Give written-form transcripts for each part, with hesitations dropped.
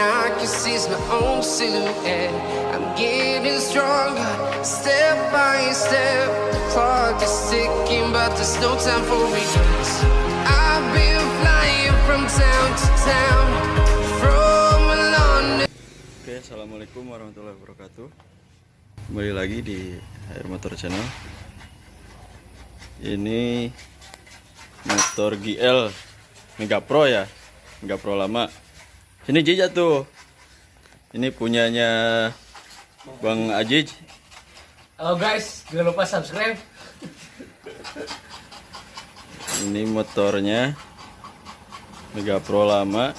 I can see my own silhouette. I'm getting stronger, step by step. The clock is ticking, but there's no time for regrets. I've been flying from town to town, from London. Oke, assalamualaikum warahmatullahi wabarakatuh. Kembali lagi di Air Motor Channel. Ini motor GL megapro ya, megapro lama. Sini Jij tuh. Ini punyanya Bang Aziz. Halo guys, jangan lupa subscribe. Ini motornya megapro lama.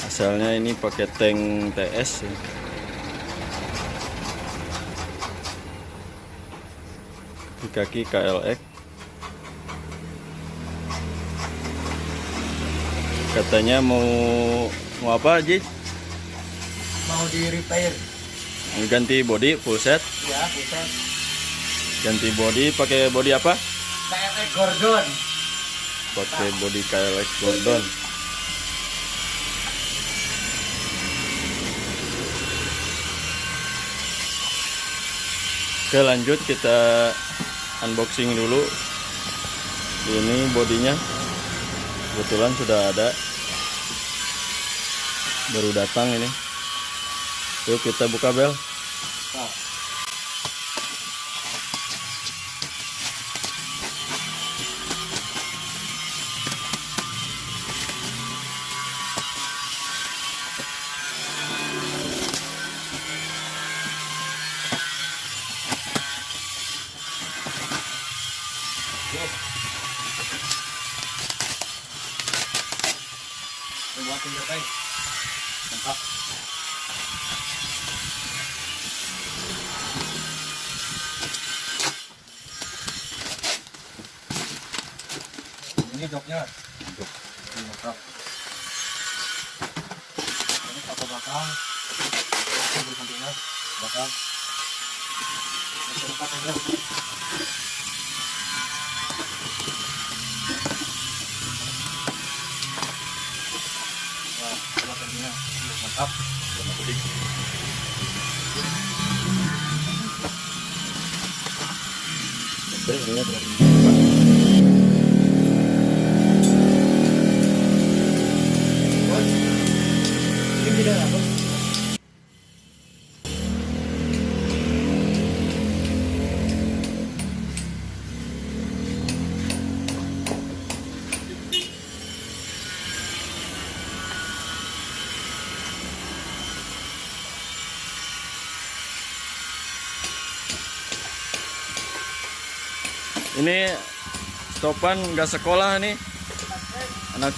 Asalnya ini pakai tank TS ya. Di kaki KLX. Katanya mau apa Ji? Mau di repair. Ganti body full set. Ya, bisa. Ganti body pakai body apa? KLX Gordon. Pakai body KLX Gordon. Oke, lanjut kita unboxing dulu. Ini bodinya kebetulan sudah ada, baru datang ini. Yuk kita buka bel. Buatin deh, mantap. Ini joknya. Ini mantap. Ini satu belakang. Ini sampingnya belakang. Ini tempat aja. Mantap. Ini stopan nggak sekolah nih anak.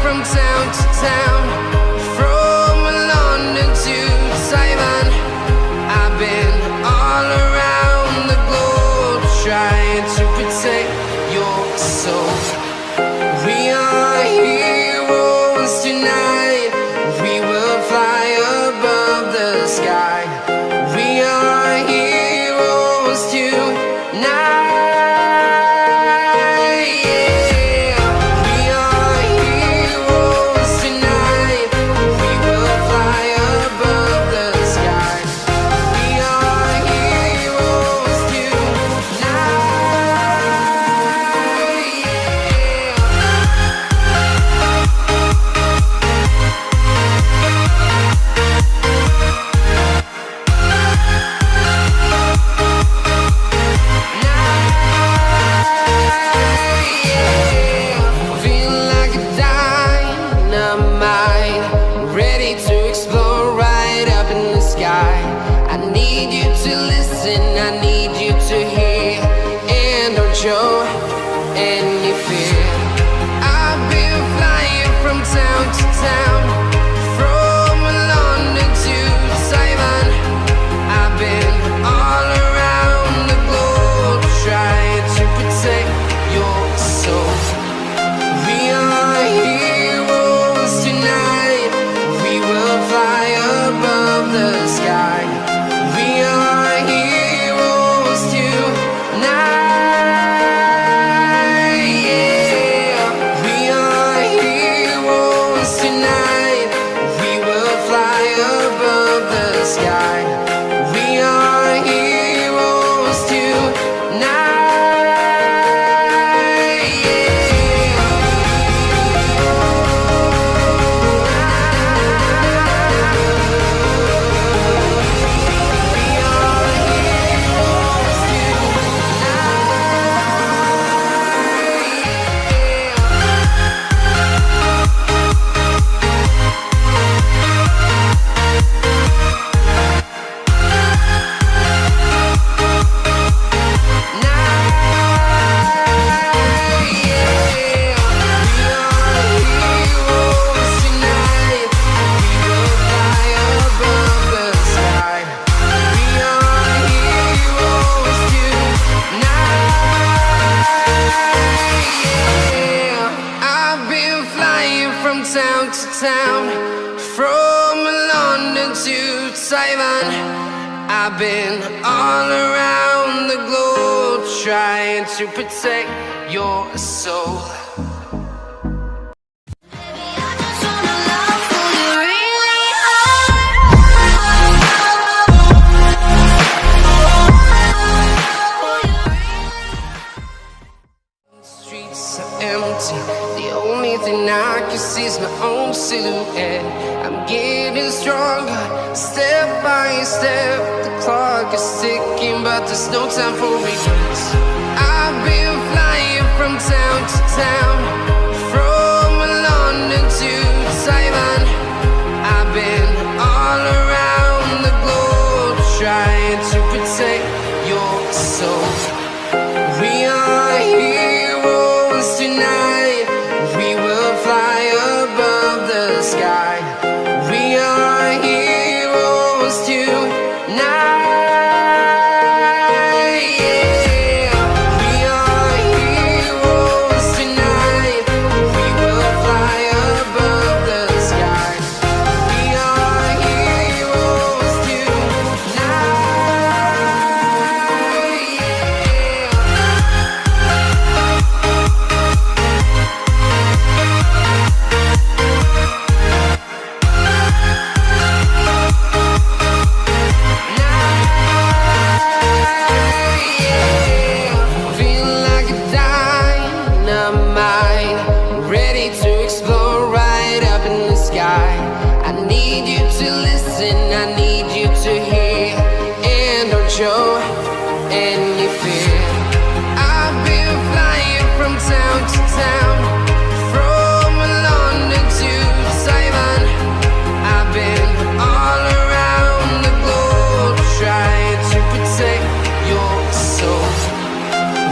From town to town, from London to Taiwan, I've been all around the globe trying to protect your soul. We are heroes tonight, we will fly above the sky. We are heroes tonight. Yeah, we are heroes tonight. from town to town, from London to Taiwan. I've been all around the globe trying to protect your soul. Streets are empty, the only thing I can see is my own silhouette. I'm getting stronger, step by step. The clock is ticking, but there's no time for regrets. I've been flying from town to town, from London to Taiwan. I've been all around the globe trying to protect your soul. We are heroes tonight. We will fly above the sky. We are heroes tonight. Yeah. We are heroes tonight. We will fly above the sky. We are heroes tonight. Yeah. Feel like a dynamite, ready to explode right up in the sky. I need you to listen, I need you to hear, and don't show any fear. I've been flying from town to town, from London to Taiwan. I've been all around the globe trying to protect your soul.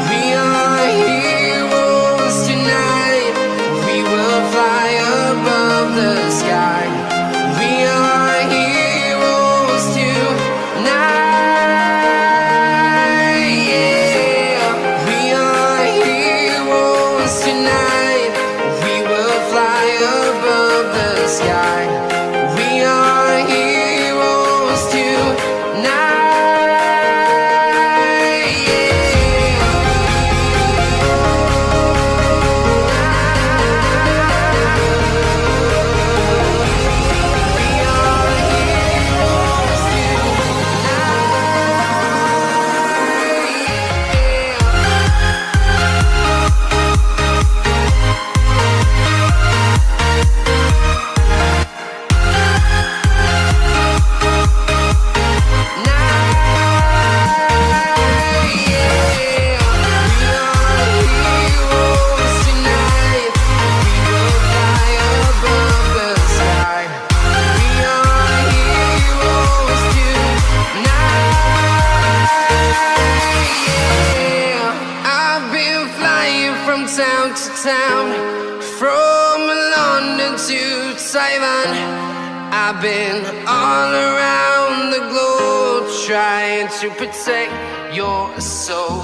We are heroes tonight. We will fly above the sky. We are heroes tonight. Yeah. We are heroes tonight. We will fly above the sky. We are heroes tonight. I've been flying from town to town, from London to Taiwan. I've been all around the globe trying to protect your soul.